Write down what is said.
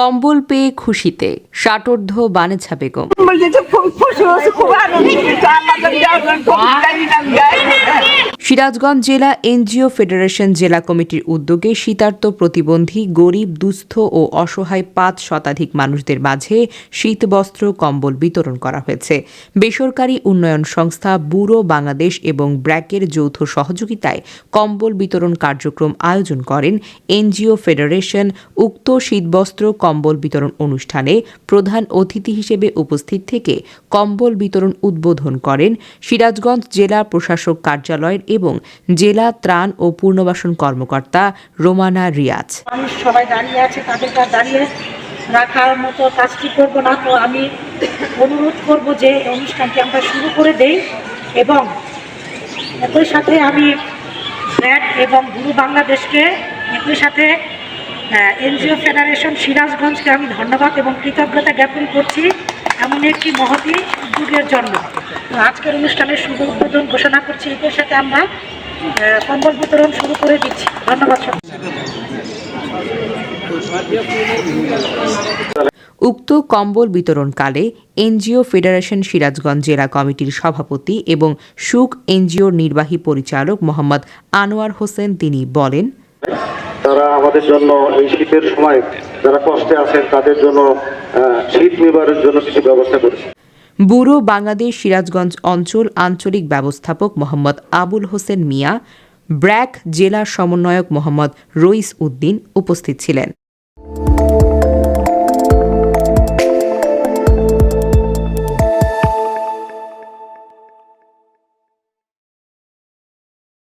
কম্বল পেয়ে খুশিতে ষাটোর্ধ্ব বানেছা বেগম। সিরাজগঞ্জ জেলা এনজিও ফেডারেশন জেলা কমিটির উদ্যোগে শীতার্ত প্রতিবন্ধী গরিব দুস্থ ও অসহায় ৫ শতাধিক মানুষদের মাঝে শীতবস্ত্র কম্বল বিতরণ করা হয়েছে। বেসরকারি উন্নয়ন সংস্থা ব্যুরো বাংলাদেশ এবং ব্র্যাকের যৌথ সহযোগিতায় কম্বল বিতরণ কার্যক্রম আয়োজন করেন এনজিও ফেডারেশন। উক্ত শীতবস্ত্র কম্বল বিতরণ অনুষ্ঠানে প্রধান অতিথি হিসেবে উপস্থিত থেকে কম্বল বিতরণ উদ্বোধন করেন সিরাজগঞ্জ জেলা প্রশাসক কার্যালয়ের এবং জেলা ত্রাণ ও পুনর্বাসন কর্মকর্তা রোমানা রিয়াজ। মানুষ সবাই দাঁড়িয়ে আছে, তাদেরকে দাঁড়িয়ে রাখার মতো কাজটি করব না, তো আমি অনুরোধ করব যে অনুষ্ঠানটি আমরা শুরু করে দেই এবং একই সাথে আমি ব্র্যাক এবং ব্যুরো বাংলাদেশকে, একই সাথে এনজিও ফেডারেশন সিরাজগঞ্জকে আমি ধন্যবাদ এবং কৃতজ্ঞতা জ্ঞাপন করছি এমন একটি মহতী উদ্যোগের জন্য। আজকের অনুষ্ঠানের শুভ উদ্বোধন ঘোষণা করছি। এর সাথে আমরা কম্বল বিতরণ শুরু করে দিচ্ছি। ধন্যবাদ। উক্ত কম্বল বিতরণকালে এনজিও ফেডারেশন সিরাজগঞ্জ জেলা কমিটির সভাপতি এবং সুখ এনজিওর নির্বাহী পরিচালক মোহাম্মদ আনোয়ার হোসেন তিনি বলেন, তারা আমাদের জন্য এই শীতের সময় যারা কষ্টে আছেন তাদের জন্য শীত নিবারণের জন্য কিছু ব্যবস্থা করেছে। ব্যুরো বাংলাদেশ সিরাজগঞ্জ অঞ্চল আঞ্চলিক ব্যবস্থাপক মোহাম্মদ আবুল হোসেন মিয়া, ব্র্যাক জেলা সমন্বয়ক মোহাম্মদ রইস উদ্দিন উপস্থিত ছিলেন।